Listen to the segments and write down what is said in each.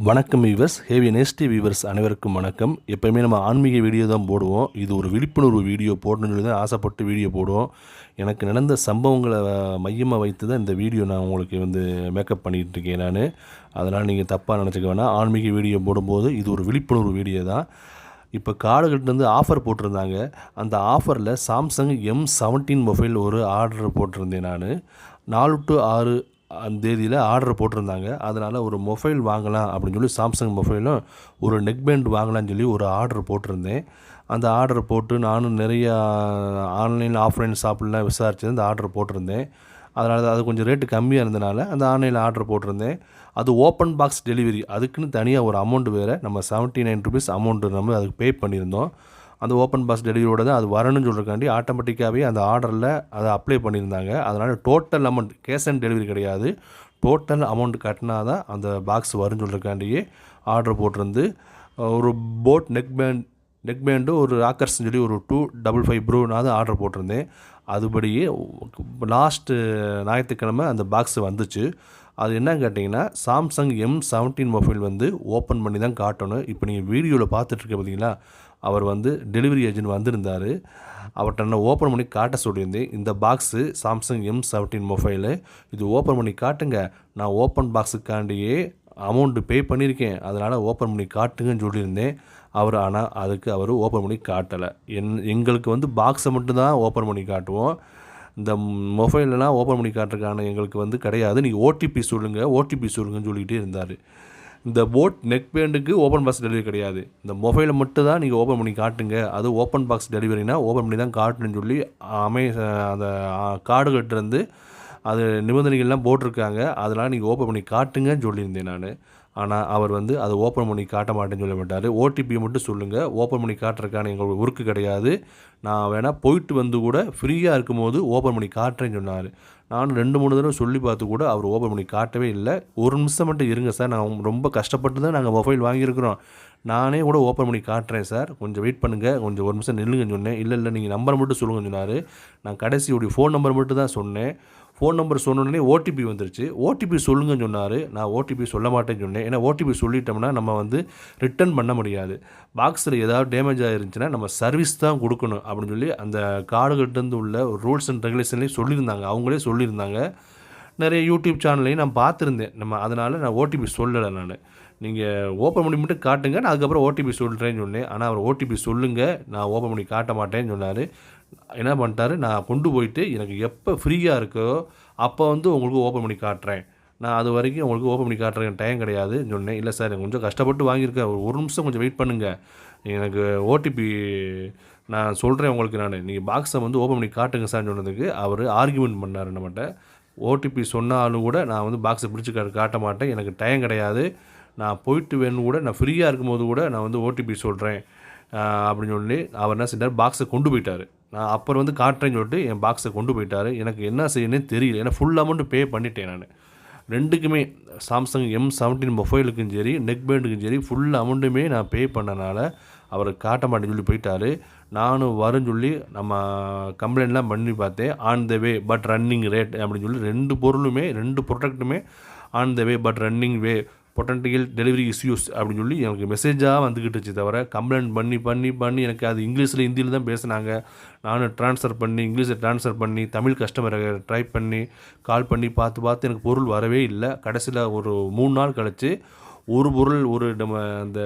வணக்கம் viewers, heavy nasty viewers அனைவருக்கும் வணக்கம். எப்போயுமே நம்ம ஆன்மீக வீடியோ தான் போடுவோம். இது ஒரு விழிப்புணர்வு வீடியோ போடணும்னு சொல்லி தான் ஆசைப்பட்டு வீடியோ போடுவோம். எனக்கு நடந்த சம்பவங்களை மையமாக வைத்து தான் இந்த வீடியோ நான் உங்களுக்கு மேக்கப் பண்ணிகிட்டு இருக்கேன் நான். அதனால் நீங்கள் தப்பாக நினச்சிக்க வேணாம். ஆன்மீக வீடியோ போடும்போது இது ஒரு விழிப்புணர்வு வீடியோ தான். இப்போ கார்டுகிட்டேருந்து ஆஃபர் போட்டிருந்தாங்க. அந்த ஆஃபரில் சாம்சங் M17 மொபைல் ஒரு ஆர்டர் போட்டிருந்தேன் நான். 4 to 6 அந்த தேதியில் ஆர்டர் போட்டிருந்தாங்க. அதனால் ஒரு மொபைல் வாங்கலாம் அப்படின்னு சொல்லி சாம்சங் மொபைலும் ஒரு நெக் பேண்ட் வாங்கலாம்னு சொல்லி ஒரு ஆர்டர் போட்டிருந்தேன். அந்த ஆர்டர் போட்டு நானும் நிறையா ஆன்லைன் ஆஃப்லைன் ஷாப்லாம் விசாரித்து அந்த ஆர்டர் போட்டிருந்தேன். அதனால் அது கொஞ்சம் ரேட்டு கம்மியாக இருந்தனால அந்த ஆன்லைனில் ஆர்டர் போட்டிருந்தேன். அது ஓப்பன் பாக்ஸ் டெலிவரி, அதுக்குன்னு தனியாக ஒரு அமௌண்ட்டு வேறு, நம்ம 79 ருபீஸ் அமௌண்ட்டு நம்ம அதுக்கு பே பண்ணியிருந்தோம். அந்த ஓப்பன் பாக்ஸ் டெலிவரியோட தான் அது வரணும்னு சொல்கிறக்காண்டி ஆட்டோமேட்டிக்காகவே அந்த ஆர்டரில் அதை அப்ளை பண்ணியிருந்தாங்க. அதனால் total amount cash on delivery கிடையாது, டோட்டல் அமௌண்ட் கட்டினா தான் அந்த பாக்ஸ் வரும்னு சொல்கிறக்காண்டியே ஆர்டர் போட்டிருந்து ஒரு போட் நெக் பேண்டு ஒரு ராக்கர்ஸ்னு சொல்லி ஒரு 255 ப்ரோ நான் தான் ஆர்டர் போட்டிருந்தேன். அதுபடியே லாஸ்ட்டு ஞாயிற்றுக்கிழமை அந்த பாக்ஸ் வந்துச்சு. அது என்னன்னு கேட்டிங்கன்னா, சாம்சங் M17 மொபைல் ஓப்பன் பண்ணி தான் காட்டணும். இப்போ நீங்கள் வீடியோவில் பார்த்துட்ருக்க பார்த்தீங்களா, அவர் டெலிவரி ஏஜென்ட் வந்திருந்தார். அவர்கிட்ட நான் ஓப்பன் பண்ணி காட்ட சொல்லியிருந்தேன். இந்த பாக்ஸு சாம்சங் M17 மொபைலு, இது ஓப்பன் பண்ணி காட்டுங்க, நான் ஓப்பன் பாக்ஸுக்காண்டியே அமௌண்ட்டு பே பண்ணியிருக்கேன், அதனால் ஓப்பன் பண்ணி காட்டுங்கன்னு சொல்லியிருந்தேன். ஆனால் அவர் ஓப்பன் பண்ணி காட்டலை. எங்களுக்கு பாக்ஸை மட்டும்தான் ஓப்பன் பண்ணி காட்டுவோம். இந்த மொபைலெலாம் ஓப்பன் பண்ணி காட்டுறதுக்கான எங்களுக்கு கிடையாது. நீங்கள் ஓடிபி சொல்லுங்கன்னு சொல்லிக்கிட்டே இருந்தார். இந்த போட் நெக் பேண்டுக்கு ஓப்பன் பாக்ஸ் டெலிவரி கிடையாது, இந்த மொபைலை மட்டும் தான் நீங்கள் ஓப்பன் பண்ணி காட்டுங்க, அது ஓப்பன் பாக்ஸ் டெலிவரினா ஓப்பன் பண்ணி தான் காட்டணும்னு சொல்லி அந்த கார்டுகிட்டேருந்து அது நிபந்தனைகள்லாம் போட்டிருக்காங்க. அதனால் நீங்கள் ஓப்பன் பண்ணி காட்டுங்கன்னு சொல்லியிருந்தேன் நான். ஆனால் அவர் அதை ஓப்பன் பண்ணி காட்ட மாட்டேன்னு சொல்ல மாட்டார். ஓடிபியை மட்டும் சொல்லுங்கள், ஓப்பன் பண்ணி காட்டுறதுக்கான எங்களுக்கு ஒர்க்கு கிடையாது, நான் வேணால் போயிட்டு கூட ஃப்ரீயாக இருக்கும்போது ஓப்பன் பண்ணி காட்டுறேன்னு சொன்னார். நானும் 2-3 தடவை சொல்லி பார்த்து கூட அவர் ஓப்பன் பண்ணி காட்டவே இல்லை. ஒரு நிமிஷம் மட்டும் இருங்க சார், நான் ரொம்ப கஷ்டப்பட்டு தான் நாங்கள் மொபைல் வாங்கியிருக்கிறோம், நானே கூட ஓப்பன் பண்ணி காட்டுறேன் சார், கொஞ்சம் வெயிட் பண்ணுங்கள், கொஞ்சம் ஒரு நிமிஷம் நில்லுங்கன்னு சொன்னேன். இல்லை நீங்கள் நம்பரை மட்டும் சொல்லுங்கன்னு சொன்னார். நான் கடைசியோடைய ஃபோன் நம்பர் மட்டும் தான் சொன்னேன். ஃபோன் நம்பர் சொன்னோடனே ஓடிபி வந்துருச்சு. ஓடிபி சொல்லுங்கன்னு சொன்னார். நான் ஓடிபி சொல்ல மாட்டேன்னு சொன்னேன். ஏன்னா ஓடிபி சொல்லிட்டோம்னா நம்ம ரிட்டர்ன் பண்ண முடியாது. பாக்ஸில் ஏதாவது டேமேஜ் ஆகிருந்துச்சுன்னா நம்ம சர்வீஸ் தான் கொடுக்கணும் அப்படின்னு சொல்லி அந்த கார்டுகிட்டேருந்து உள்ள ரூல்ஸ் அண்ட் ரெகுலேஷன்லேயும் சொல்லியிருந்தாங்க, அவங்களே சொல்லியிருந்தாங்க. நிறைய யூடியூப் சேனல்லையும் நான் பார்த்துருந்தேன். அதனால் நான் ஓடிபி சொல்லலை. நீங்கள் ஓப்பன் பண்ணி மட்டும் காட்டுங்க, நான் அதுக்கப்புறம் ஓடிபி சொல்கிறேன்னு சொன்னேன். ஆனால் அவர் ஓடிபி சொல்லுங்கள், நான் ஓப்பன் பண்ணி காட்ட மாட்டேன்னு சொன்னார். என்ன பண்ணிட்டாரு, நான் கொண்டு போயிட்டு எனக்கு எப்போ ஃப்ரீயாக இருக்கோ அப்போ உங்களுக்கு ஓப்பன் பண்ணி காட்டுறேன், நான் அது வரைக்கும் உங்களுக்கு ஓப்பன் பண்ணி காட்டுறேன், டைம் கிடையாதுன்னு சொன்னேன். இல்லை சார், எனக்கு கொஞ்சம் கஷ்டப்பட்டு வாங்கியிருக்கேன், ஒரு நிமிஷம் கொஞ்சம் வெயிட் பண்ணுங்கள், எனக்கு ஓடிபி நான் சொல்கிறேன் உங்களுக்கு, நீங்கள் பாக்ஸை ஓப்பன் பண்ணி காட்டுங்க சார்னு சொன்னதுக்கு அவர் ஆர்கியூமெண்ட் பண்ணார் நம்மகிட்ட. ஓடிபி சொன்னாலும் கூட நான் பாக்ஸை பிடிச்சி காட்ட மாட்டேன், எனக்கு டைம் கிடையாது, நான் போயிட்டு வேணும் கூட, நான் ஃப்ரீயாக இருக்கும்போது கூட நான் ஓடிபி சொல்கிறேன் அப்படின்னு சொல்லி அவர் என்ன செஞ்சார், பாக்ஸை கொண்டு போயிட்டார். நான் அப்புறம் காட்டுறேன்னு சொல்லிட்டு என் பாக்ஸை கொண்டு போயிட்டார். எனக்கு என்ன செய்யணுன்னே தெரியல, ஏன்னா ஃபுல் அமௌண்ட்டு பே பண்ணிட்டேன் நான். ரெண்டுக்குமே சாம்சங் M17 மொபைலுக்கும் சரி நெக் பேண்டுக்கும் சரி ஃபுல் அமௌண்ட்டுமே நான் பே பண்ணனால அவர் காட்ட மாட்டேன்னு சொல்லி போயிட்டார். நானும் வரும்னு சொல்லி நம்ம கம்ப்ளைண்ட்லாம் பண்ணி பார்த்தேன். On the way but running rate அப்படின்னு சொல்லி 2 ப்ராடக்ட்டுமே on the way but running way potential delivery issues அப்படின்னு சொல்லி எனக்கு மெசேஜாக வந்துக்கிட்டுச்சு. தவிர கம்ப்ளைண்ட் பண்ணி எனக்கு அது இங்கிலீஷில் ஹிந்தியில் தான் பேசினாங்க. நானும் இங்கிலீஷில் ட்ரான்ஸ்ஃபர் பண்ணி தமிழ் கஸ்டமரை ட்ரை பண்ணி கால் பண்ணி பார்த்து எனக்கு பொருள் வரவே இல்லை. கடைசியில் ஒரு 3 நாள் கழிச்சு ஒரு பொருள் நம்ம அந்த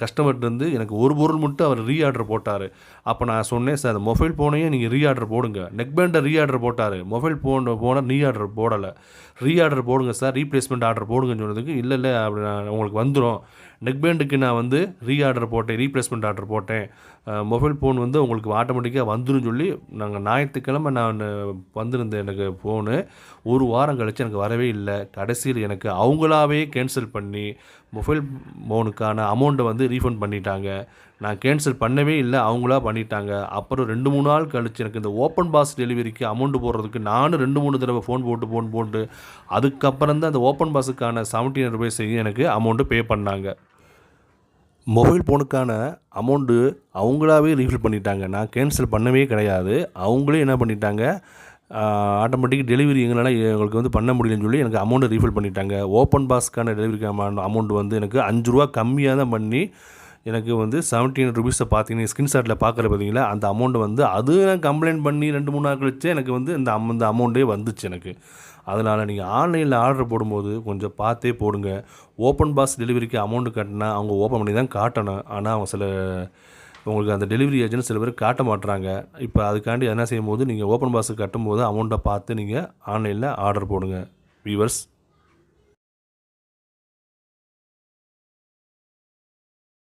கஸ்டமர்கிட்டருந்து எனக்கு ஒரு பொருள் மட்டும் அவர் ரீஆர்டர் போட்டார். அப்போ நான் சொன்னேன், சார் மொபைல் ஃபோனையும் நீங்கள் ரீஆர்டர் போடுங்க, நெக் பேண்டை ரீஆர்டர் போட்டார், மொபைல் ஃபோனை ரீஆர்டர் போடலை, ரீஆர்டர் போடுங்க சார், ரீப்ளேஸ்மெண்ட் ஆர்டர் போடுங்கன்னு சொன்னதுக்கு இல்லை அப்படி நான் உங்களுக்கு வந்துடும், நெக் பேண்டுக்கு நான் ரீஆர்டர் போட்டேன், ரீப்ளேஸ்மெண்ட் ஆர்டர் போட்டேன், மொபைல் ஃபோன் உங்களுக்கு ஆட்டோமேட்டிக்காக வந்துடும் சொல்லி நாங்கள் ஞாயிற்றுக்கிழமை நான் வந்திருந்தேன். எனக்கு ஃபோனு ஒரு வாரம் கழித்து எனக்கு வரவே இல்லை. கடைசியில் எனக்கு அவங்களாவே கேன்சல் பண்ணி மொபைல் ஃபோனுக்கான அமௌண்ட்டை ரீஃபண்ட் பண்ணிட்டாங்க. நான் கேன்சல் பண்ணவே இல்லை, அவங்களா பண்ணிட்டாங்க. அப்புறம் 2-3 நாள் கழித்து எனக்கு இந்த ஓப்பன் பாக்ஸ் டெலிவரிக்கு அமௌண்ட்டு போடுறதுக்கு நானும் 2-3 தடவை ஃபோன் போட்டு அதுக்கப்புறம் தான் அந்த ஓப்பன் பாக்ஸுக்கான 79 ருபீஸையும் எனக்கு அமௌண்ட்டு பே பண்ணாங்க. மொபைல் ஃபோனுக்கான அமௌண்ட்டு அவங்களாவே ரீஃபில் பண்ணிட்டாங்க, நான் கேன்சல் பண்ணவே கிடையாது. அவங்களே என்ன பண்ணிட்டாங்க, ஆட்டோமேட்டிக் டெலிவரி எங்களால் எங்களுக்கு வந்து பண்ண முடியலன்னு சொல்லி எனக்கு அமௌண்ட்டை ரீஃபண்ட் பண்ணிட்டாங்க. ஓப்பன் பாக்ஸ்க்கான டெலிவரிக்கு அமௌண்ட் வந்து எனக்கு ₹5 கம்மியாக தான் பண்ணி எனக்கு வந்து 17 ருபீஸை பார்த்தீங்கன்னா ஸ்க்ரீன்ஷாட்டில் பார்க்குற பார்த்தீங்களா, அந்த அமௌண்ட்டு வந்து அது நான் கம்ப்ளைண்ட் பண்ணி 2-3 நாள் கழிச்சு எனக்கு வந்து இந்த அமௌண்ட்டே வந்துச்சு எனக்கு. அதனால் நீங்கள் ஆன்லைனில் ஆர்டர் போடும்போது கொஞ்சம் பார்த்தே போடுங்க. ஓப்பன் பாக்ஸ் டெலிவரிக்கு அமௌண்ட்டு கட்டினா அவங்க ஓப்பன் பண்ணி தான் காட்டணும். ஆனால் அவங்க உங்களுக்கு அந்த டெலிவரி ஏஜென்ட் சில பேர் காட்ட மாட்றாங்க. இப்போ அதுக்காண்டி என்ன செய்யும்போது நீங்கள் ஓப்பன் பாக்ஸுக்கு கட்டும்போது அமௌண்ட்டை பார்த்து நீங்கள் ஆன்லைனில் ஆர்டர் போடுங்க வியூவர்ஸ்.